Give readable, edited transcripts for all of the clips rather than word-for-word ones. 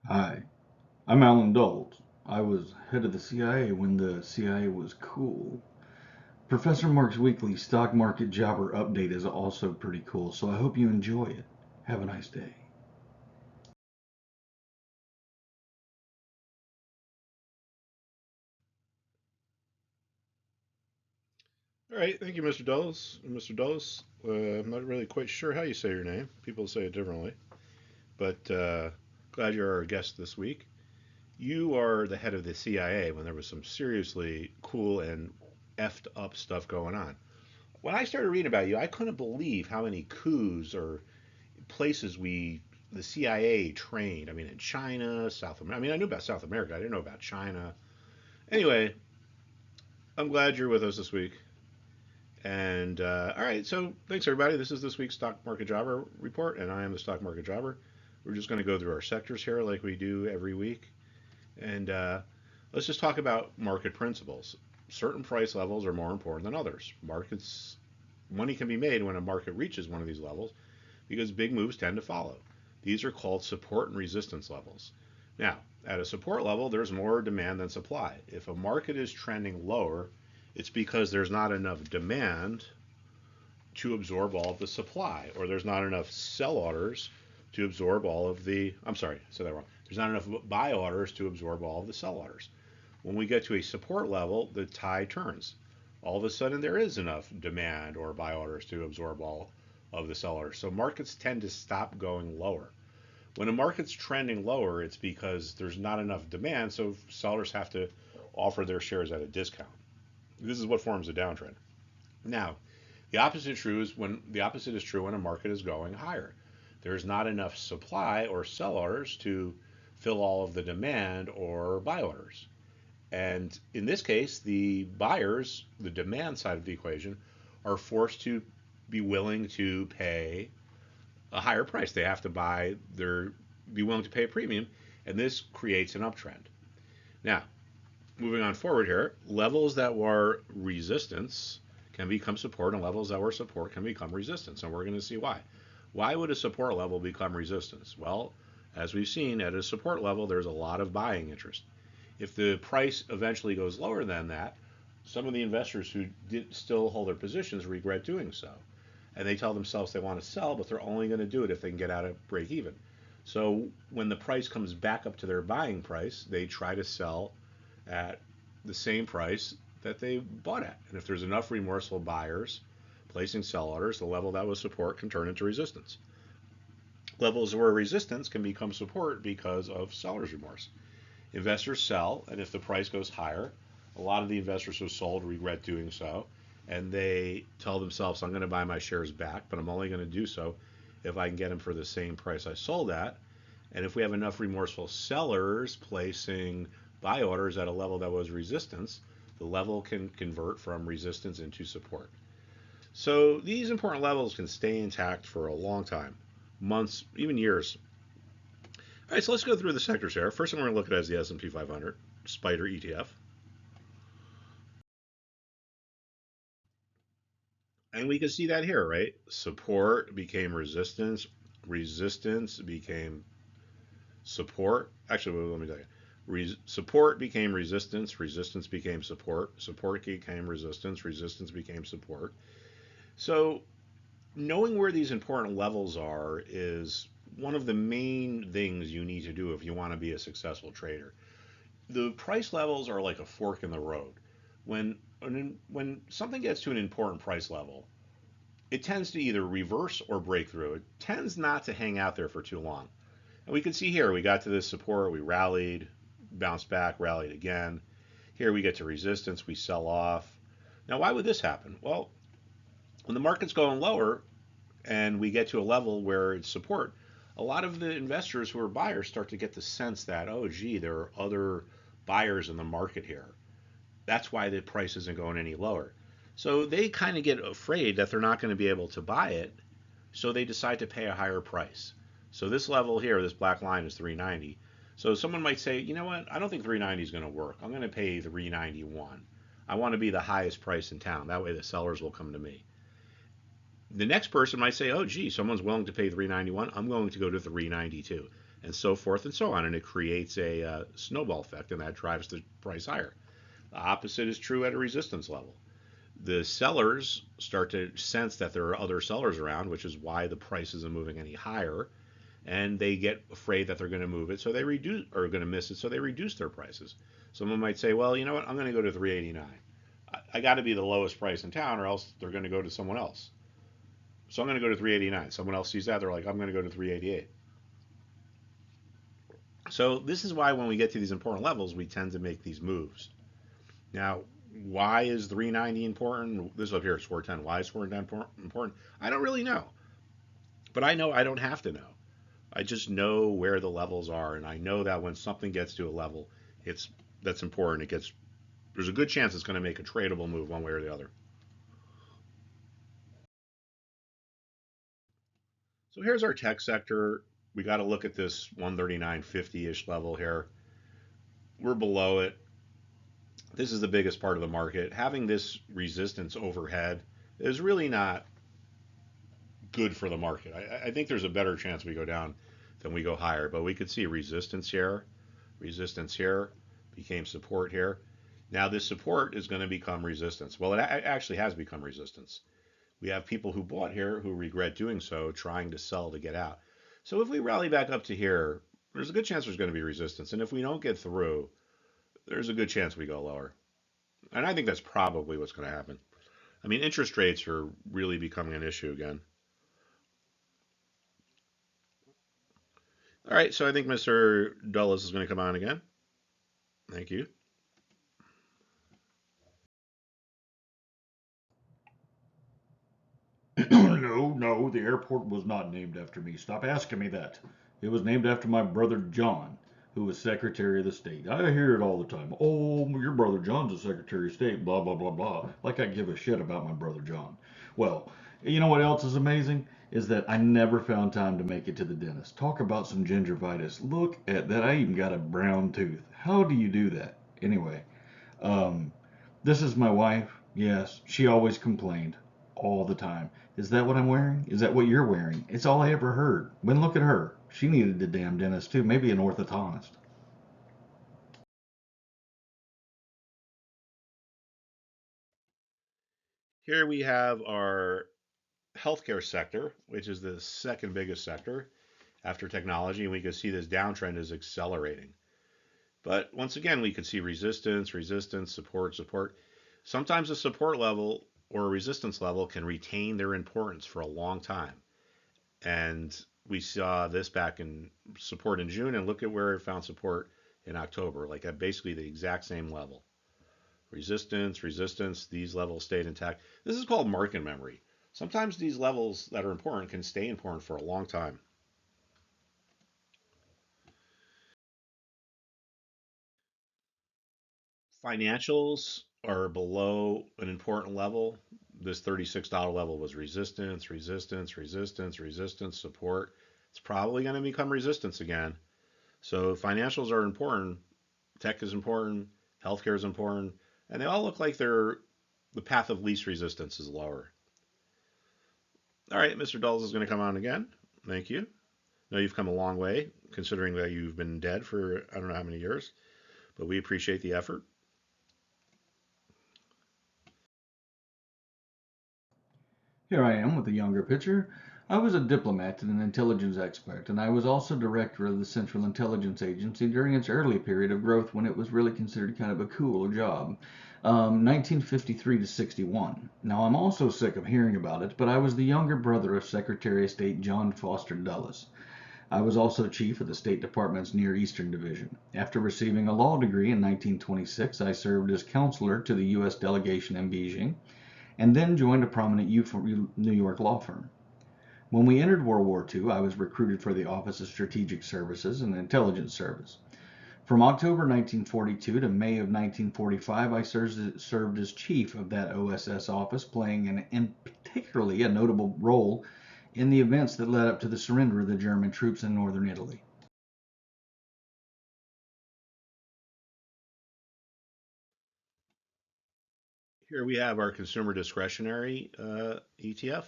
Hi, I'm Alan Dult. I was head of the CIA when the CIA was cool. Professor Mark's weekly stock market jobber update is also pretty cool, so I hope you enjoy it. Have a nice day. All right, thank you, Mr. Dulles. Mr. Dulles, I'm not really quite sure how you say your name. People say it differently, but glad you're our guest this week. You are the head of the CIA when there was some seriously cool and effed up stuff going on. When I started reading about you, I couldn't believe how many coups or places the CIA trained. I mean, in China, South America. I mean, I knew about South America. I didn't know about China. Anyway, I'm glad you're with us this week. And all right, so thanks everybody. This is this week's stock market jobber report, and I am the stock market jobber. We're just going to go through our sectors here like we do every week, and let's just talk about market principles. Certain price levels are more important than others. Markets Money can be made when a market reaches one of these levels because big moves tend to follow. These are called support and resistance levels. Now, at a support level, there's more demand than supply. If a market is trending lower, it's because there's not enough demand to absorb all of the supply, or there's not enough sell orders to absorb all of the. I'm sorry, I said that wrong. There's not enough buy orders to absorb all of the sell orders. When we get to a support level, the tide turns. All of a sudden, there is enough demand or buy orders to absorb all of the sell orders. So markets tend to stop going lower. When a market's trending lower, it's because there's not enough demand, so sellers have to offer their shares at a discount. This is what forms a downtrend. Now, the opposite is true when a market is going higher. There's not enough supply or sell orders to fill all of the demand or buy orders. And in this case, the buyers, the demand side of the equation, are forced to be willing to pay a higher price. They have to be willing to pay a premium, and this creates an uptrend. Now, moving on forward here, levels that were resistance can become support, and levels that were support can become resistance. And we're going to see why. Why would a support level become resistance? Well, as we've seen, at a support level, there's a lot of buying interest. If the price eventually goes lower than that, some of the investors who still hold their positions regret doing so. And they tell themselves they want to sell, but they're only going to do it if they can get out of break even. So when the price comes back up to their buying price, they try to sell at the same price that they bought at. And if there's enough remorseful buyers placing sell orders, the level that was support can turn into resistance. Levels where resistance can become support because of seller's remorse. Investors sell, and if the price goes higher, a lot of the investors who sold regret doing so, and they tell themselves, I'm going to buy my shares back, but I'm only going to do so if I can get them for the same price I sold at. And if we have enough remorseful sellers placing buy orders at a level that was resistance, the level can convert from resistance into support. So these important levels can stay intact for a long time, months, even years. All right, so let's go through the sectors here. First, I'm going to look at it as the S&P 500 Spider ETF, and we can see that here, right? Support became resistance, resistance became support. Actually, let me tell you. Support became resistance, resistance became support, support became resistance, resistance became support. So, knowing where these important levels are is one of the main things you need to do if you want to be a successful trader. The price levels are like a fork in the road. When something gets to an important price level, it tends to either reverse or break through. It tends not to hang out there for too long. And we can see here, we got to this support, we rallied, bounced back, rallied again. Here we get to resistance, we sell off. Now, why would this happen? Well, when the market's going lower and we get to a level where it's support, a lot of the investors who are buyers start to get the sense that, oh, gee, there are other buyers in the market here. That's why the price isn't going any lower. So they kind of get afraid that they're not going to be able to buy it, so they decide to pay a higher price. So this level here, this black line is 390. So someone might say, you know what? I don't think 390 is going to work. I'm going to pay 391. I want to be the highest price in town. That way the sellers will come to me. The next person might say, oh, gee, someone's willing to pay 391. I'm going to go to 392. and so forth and so on. And it creates a snowball effect, and that drives the price higher. The opposite is true at a resistance level. The sellers start to sense that there are other sellers around, which is why the price isn't moving any higher, and they get afraid that they're going to move it, so they reduce, or going to miss it, so they reduce their prices. Someone might say, well, you know what, I'm going to go to 389. I got to be the lowest price in town, or else they're going to go to someone else. So I'm going to go to 389. Someone else sees that, they're like, I'm going to go to 388. So this is why when we get to these important levels, we tend to make these moves. Now, why is 390 important? This up here is 410. Why is 410 important? I don't really know, but I know I don't have to know. I just know where the levels are, and I know that when something gets to a level, it's that's important. There's a good chance it's going to make a tradable move one way or the other. So here's our tech sector. We got to look at this 139.50-ish level here. We're below it. This is the biggest part of the market. Having this resistance overhead is really not good for the market. I think there's a better chance we go down than we go higher, but we could see resistance here, became support here. Now this support is going to become resistance. Well, it actually has become resistance. We have people who bought here who regret doing so, trying to sell to get out. So if we rally back up to here, there's a good chance there's going to be resistance. And if we don't get through, there's a good chance we go lower. And I think that's probably what's going to happen. I mean, interest rates are really becoming an issue again. All right, so I think Mr. Dulles is going to come on again. Thank you. No, the airport was not named after me. Stop asking me that. It was named after my brother John, who was Secretary of the State. I hear it all the time. Oh, your brother John's a Secretary of State, blah, blah, blah, blah. Like I give a shit about my brother John. Well, you know what else is amazing? Is that I never found time to make it to the dentist. Talk about some gingivitis. Look at that. I even got a brown tooth. How do you do that? Anyway, um, this is my wife. Yes, she always complained all the time. Is that what I'm wearing? Is that what you're wearing? It's all I ever heard. When look at her. She needed a damn dentist too, maybe an orthodontist. Here we have our healthcare sector, which is the second biggest sector after technology, and we can see this downtrend is accelerating. But once again, we could see resistance, support. Sometimes a support level or a resistance level can retain their importance for a long time. And we saw this back in support in June, and look at where it found support in October, like at basically the exact same level. Resistance, these levels stayed intact. This is called market memory. Sometimes these levels that are important can stay important for a long time. Financials are below an important level. This $36 level was resistance, support. It's probably going to become resistance again. So financials are important, tech is important, healthcare is important, and they all look like the path of least resistance is lower. All right, Mr. Dulles is going to come on again. Thank you. I know you've come a long way, considering that you've been dead for I don't know how many years, but we appreciate the effort. Here I am with a younger picture. I was a diplomat and an intelligence expert, and I was also director of the Central Intelligence Agency during its early period of growth when it was really considered kind of a cool job. 1953 to 61. Now, I'm also sick of hearing about it, but I was the younger brother of Secretary of State John Foster Dulles. I was also chief of the State Department's Near Eastern Division. After receiving a law degree in 1926, I served as counselor to the U.S. delegation in Beijing and then joined a prominent New York law firm. When we entered World War II, I was recruited for the Office of Strategic Services and Intelligence Service. From October 1942 to May of 1945, I served as chief of that OSS office, playing particularly a notable role in the events that led up to the surrender of the German troops in northern Italy. Here we have our consumer discretionary ETF.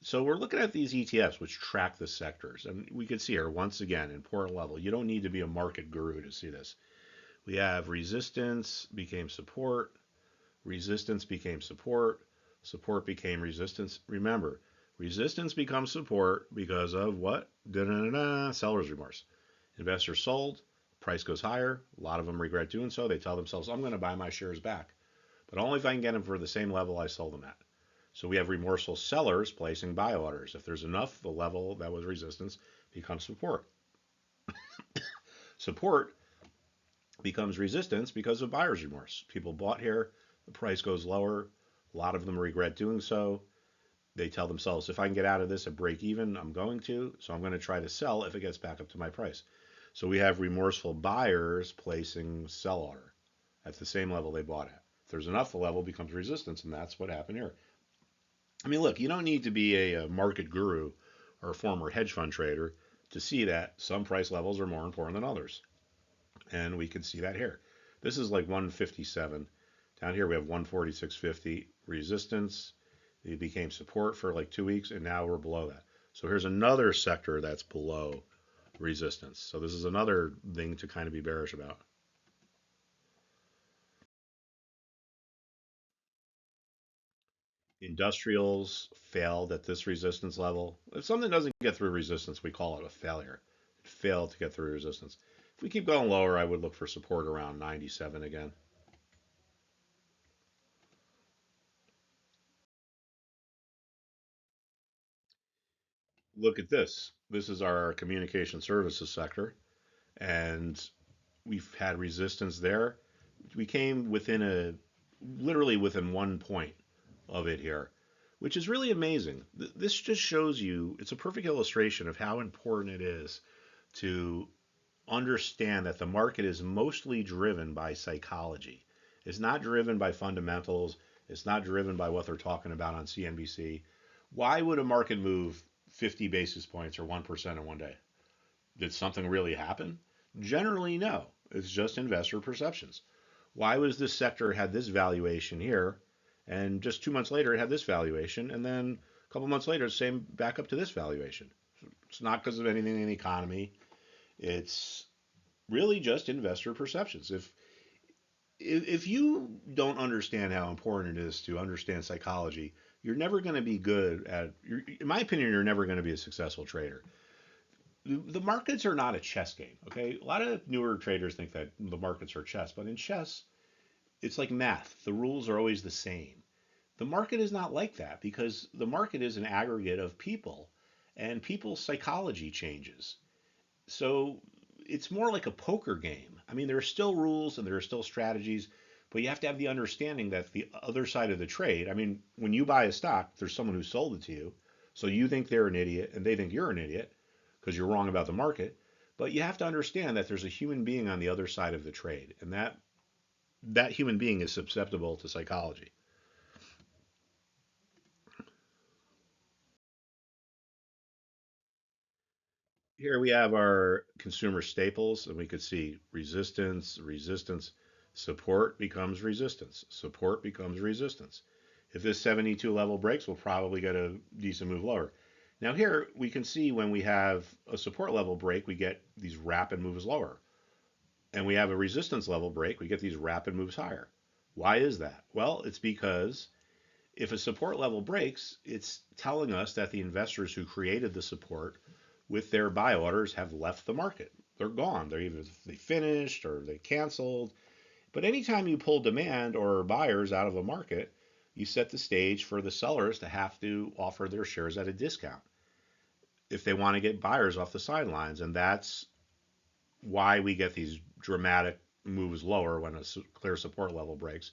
So we're looking at these ETFs, which track the sectors. And we can see here, once again, important level. You don't need to be a market guru to see this. We have resistance became support, resistance became support, support became resistance. Remember, resistance becomes support because of what? Da-da-da-da, seller's remorse. Investors sold, price goes higher. A lot of them regret doing so. They tell themselves, I'm going to buy my shares back, but only if I can get them for the same level I sold them at. So we have remorseful sellers placing buy orders. If there's enough, the level that was resistance becomes support. Support becomes resistance because of buyer's remorse. People bought here, the price goes lower. A lot of them regret doing so. They tell themselves, if I can get out of this at break even, I'm going to. So I'm going to try to sell if it gets back up to my price. So we have remorseful buyers placing sell order at the same level they bought at. If there's enough, the level becomes resistance, and that's what happened here. I mean, look, you don't need to be a market guru or a former hedge fund trader to see that some price levels are more important than others. And we can see that here. This is like 157. Down here we have 146.50 resistance. It became support for like 2 weeks, and now we're below that. So here's another sector that's below resistance. So this is another thing to kind of be bearish about. Industrials failed at this resistance level. If something doesn't get through resistance, we call it a failure. It failed to get through resistance. If we keep going lower, I would look for support around 97 again. Look at this. This is our communication services sector, and we've had resistance there. We came within literally within 1 point of it here, which is really amazing. This just shows you, it's a perfect illustration of how important it is to understand that the market is mostly driven by psychology. It's not driven by fundamentals. It's not driven by what they're talking about on CNBC. Why would a market move 50 basis points or 1% in one day? Did something really happen? Generally, no. It's just investor perceptions. Why was this sector had this valuation here, and just 2 months later it had this valuation, and then a couple months later, same back up to this valuation? It's not because of anything in the economy. It's really just investor perceptions. If you don't understand how important it is to understand psychology, you're never going to be good at. In my opinion, you're never going to be a successful trader. The markets are not a chess game. Okay, a lot of newer traders think that the markets are chess, but in chess, it's like math. The rules are always the same. The market is not like that because the market is an aggregate of people, and people's psychology changes. So it's more like a poker game. I mean, there are still rules and there are still strategies, but you have to have the understanding that the other side of the trade, I mean, when you buy a stock, there's someone who sold it to you. So you think they're an idiot and they think you're an idiot because you're wrong about the market. But you have to understand that there's a human being on the other side of the trade, and that human being is susceptible to psychology. Here we have our consumer staples, and we could see resistance, resistance, support becomes resistance, support becomes resistance. If this 72 level breaks, we'll probably get a decent move lower. Now here we can see when we have a support level break, we get these rapid moves lower. And we have a resistance level break, we get these rapid moves higher. Why is that? Well, it's because if a support level breaks, it's telling us that the investors who created the support with their buy orders have left the market. They're gone. They're either they finished or they canceled. But anytime you pull demand or buyers out of a market, you set the stage for the sellers to have to offer their shares at a discount if they want to get buyers off the sidelines. And that's why we get these dramatic moves lower when a clear support level breaks,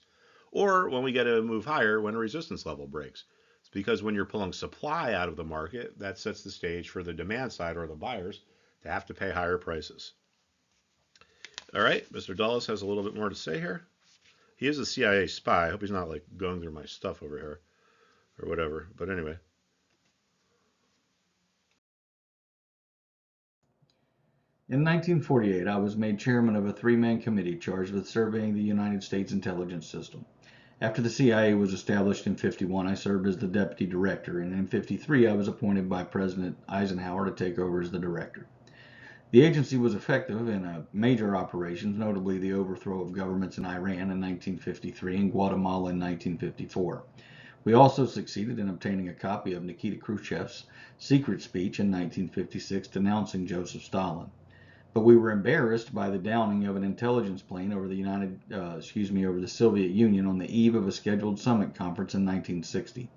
or when we get a move higher when a resistance level breaks. It's because when you're pulling supply out of the market, that sets the stage for the demand side or the buyers to have to pay higher prices. All right, Mr. Dulles has a little bit more to say here. He is a CIA spy. I hope he's not like going through my stuff over here or whatever. But anyway. In 1948, I was made chairman of a three-man committee charged with surveying the United States intelligence system. After the CIA was established in 51, I served as the deputy director, and in 53, I was appointed by President Eisenhower to take over as the director. The agency was effective in major operations, notably the overthrow of governments in Iran in 1953 and Guatemala in 1954. We also succeeded in obtaining a copy of Nikita Khrushchev's secret speech in 1956 denouncing Joseph Stalin. But we were embarrassed by the downing of an intelligence plane over the Soviet Union on the eve of a scheduled summit conference in 1960.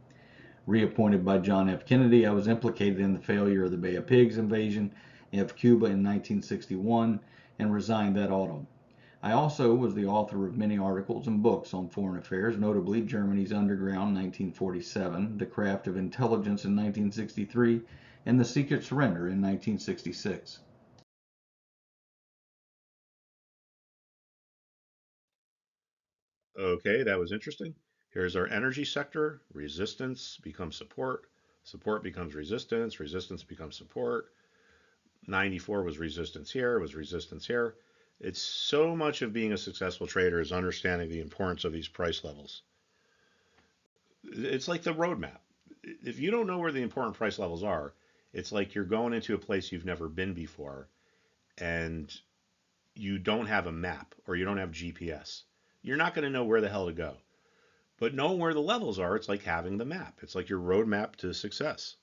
Reappointed by John F. Kennedy, I was implicated in the failure of the Bay of Pigs invasion of Cuba in 1961 and resigned that autumn. I also was the author of many articles and books on foreign affairs, notably Germany's Underground 1947, The Craft of Intelligence in 1963, and The Secret Surrender in 1966. Okay, that was interesting. Here's our energy sector. Resistance becomes support. Support becomes resistance. Resistance becomes support. 94 was resistance here, was resistance here. It's so much of being a successful trader is understanding the importance of these price levels. It's like the roadmap. If you don't know where the important price levels are, it's like you're going into a place you've never been before and you don't have a map or you don't have GPS. You're not going to know where the hell to go. But knowing where the levels are, it's like having the map. It's like your roadmap to success.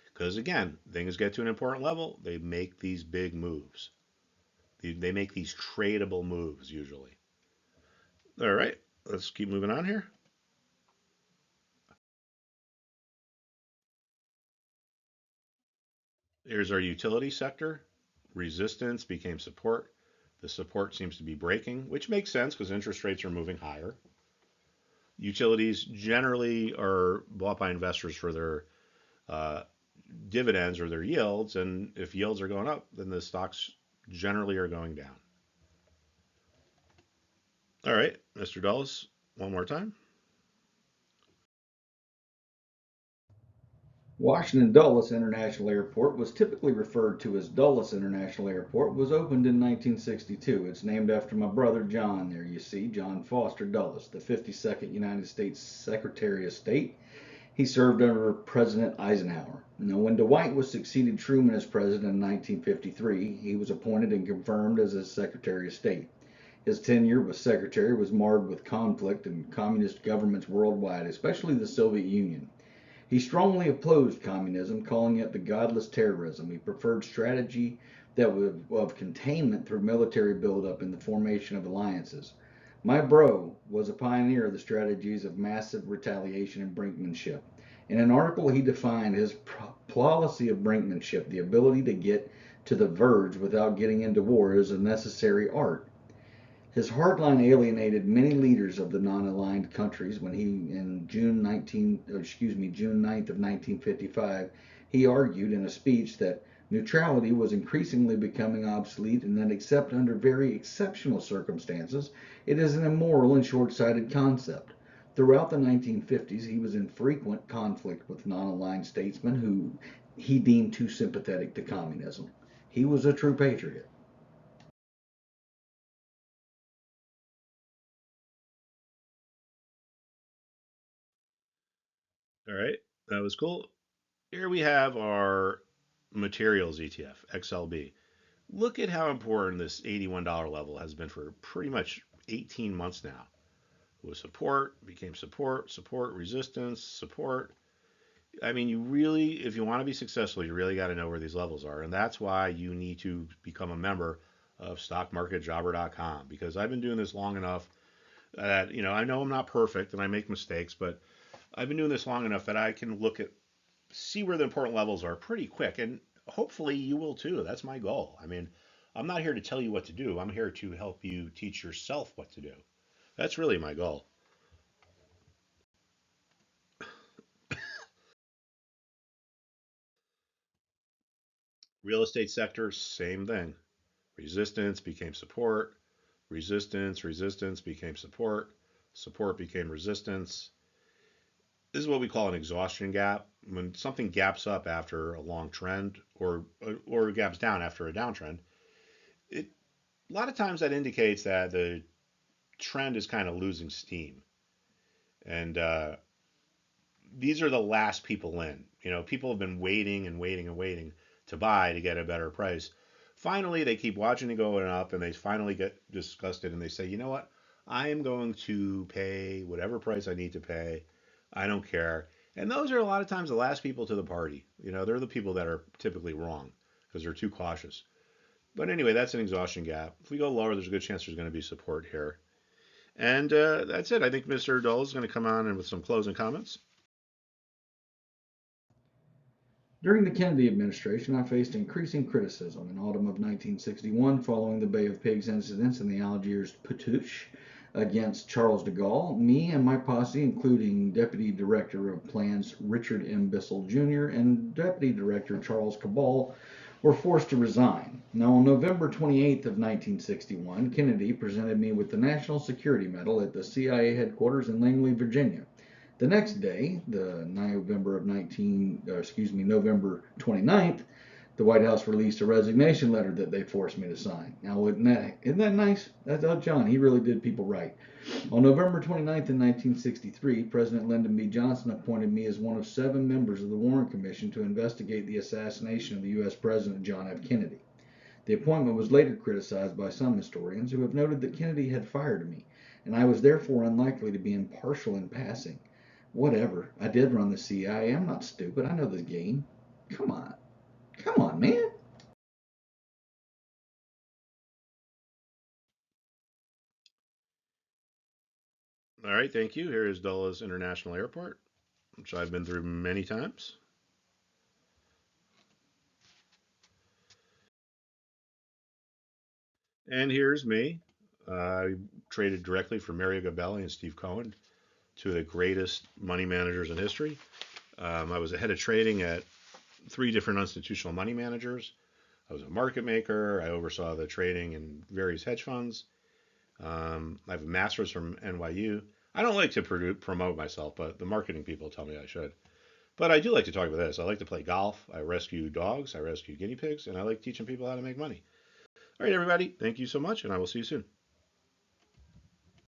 Because again, things get to an important level, they make these big moves. They make these tradable moves usually. All right, let's keep moving on here. Here's our utility sector. Resistance became support. The support seems to be breaking, which makes sense because interest rates are moving higher. Utilities generally are bought by investors for their uh, dividends or their yields, and if yields are going up, then the stocks generally are going down. All right, Mr. Dulles, one more time. Washington Dulles International Airport was typically referred to as Dulles International Airport, was opened in 1962. It's named after my brother John there, you see, John Foster Dulles, the 52nd United States Secretary of State. He served under President Eisenhower. Now, when Dwight was succeeded Truman as president in 1953, he was appointed and confirmed as his Secretary of State. His tenure as secretary was marred with conflict in communist governments worldwide, especially the Soviet Union. He strongly opposed communism, calling it the godless terrorism. He preferred strategy that would of containment through military buildup and the formation of alliances. My bro was a pioneer of the strategies of massive retaliation and brinkmanship. In an article, he defined his policy of brinkmanship, the ability to get to the verge without getting into war, as a necessary art. His hardline alienated many leaders of the non-aligned countries when he, in June 9th of 1955, he argued in a speech that neutrality was increasingly becoming obsolete and that except under very exceptional circumstances, it is an immoral and short-sighted concept. Throughout the 1950s, he was in frequent conflict with non-aligned statesmen who he deemed too sympathetic to communism. He was a true patriot. All right, that was cool. Here we have our materials ETF, XLB. Look at how important this $81 level has been for pretty much 18 months now. It was support, became support, support, resistance, support. I mean, you really, if you want to be successful, you really got to know where these levels are. And that's why you need to become a member of stockmarketjobber.com because I've been doing this long enough that, I know I'm not perfect and I make mistakes, but I've been doing this long enough that I can see where the important levels are pretty quick. And hopefully you will too. That's my goal. I mean, I'm not here to tell you what to do. I'm here to help you teach yourself what to do. That's really my goal. Real estate sector, same thing. Resistance became support. Resistance became support. Support became resistance. This is what we call an exhaustion gap. When something gaps up after a long trend or gaps down after a downtrend, it a lot of times that indicates that the trend is kind of losing steam. And these are the last people in. People have been waiting and waiting and waiting to buy to get a better price. Finally, they keep watching it going up, and they finally get disgusted, and they say, you know what? I am going to pay whatever price I need to pay. I don't care. And those are a lot of times the last people to the party. They're the people that are typically wrong because they're too cautious. But anyway, that's an exhaustion gap. If we go lower, there's a good chance there's going to be support here. And that's it. I think Mr. Dull is going to come on and with some closing comments. During the Kennedy administration, I faced increasing criticism. In autumn of 1961, following the Bay of Pigs incidents and the Algiers Putsch against Charles de Gaulle, me and my posse, including Deputy Director of Plans Richard M. Bissell Jr. and Deputy Director Charles Cabal, were forced to resign. Now, on November 28th of 1961, Kennedy presented me with the National Security Medal at the CIA headquarters in Langley, Virginia. The next day, November 29th, the White House released a resignation letter that they forced me to sign. Now, isn't that nice? That's John. He really did people right. On November 29th in 1963, President Lyndon B. Johnson appointed me as one of 7 members of the Warren Commission to investigate the assassination of the U.S. President John F. Kennedy. The appointment was later criticized by some historians who have noted that Kennedy had fired me, and I was therefore unlikely to be impartial in passing. Whatever. I did run the CIA. I'm not stupid. I know the game. Come on. Come on, man. All right, thank you. Here is Dulles International Airport, which I've been through many times. And here's me. I traded directly for Mario Gabelli and Steve Cohen, two of the greatest money managers in history. I was a head of trading at 3 different institutional money managers. I was a market maker. I oversaw the trading in various hedge funds. I have a master's from NYU. I don't like to promote myself, but the marketing people tell me I should. But I do like to talk about this. I like to play golf. I rescue dogs. I rescue guinea pigs. And I like teaching people how to make money. All right, everybody. Thank you so much, and I will see you soon.